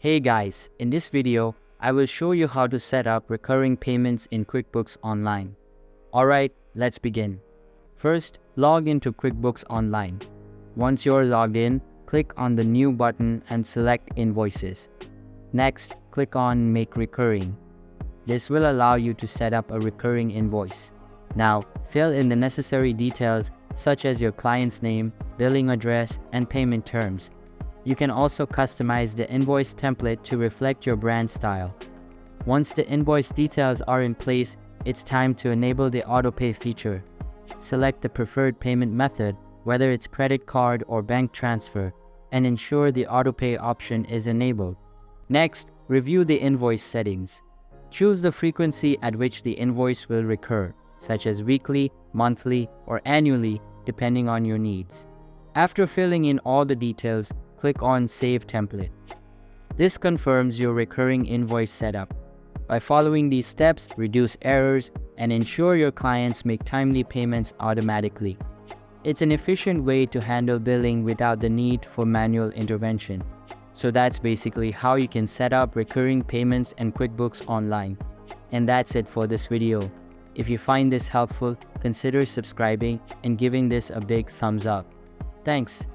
Hey guys, in this video, I will show you how to set up recurring payments in QuickBooks Online. Alright, let's begin. First, log into QuickBooks Online. Once you're logged in, click on the New button and select Invoices. Next, click on Make Recurring. This will allow you to set up a recurring invoice. Now, fill in the necessary details such as your client's name, billing address, and payment terms. You can also customize the invoice template to reflect your brand style. Once the invoice details are in place, it's time to enable the autopay feature. Select the preferred payment method, whether it's credit card or bank transfer, and ensure the autopay option is enabled. Next, review the invoice settings. Choose the frequency at which the invoice will recur, such as weekly, monthly, or annually, depending on your needs. After filling in all the details, click on Save Template. This confirms your recurring invoice setup. By following these steps, reduce errors and ensure your clients make timely payments automatically. It's an efficient way to handle billing without the need for manual intervention. So that's basically how you can set up recurring payments in QuickBooks Online. And that's it for this video. If you find this helpful, consider subscribing and giving this a big thumbs up. Thanks.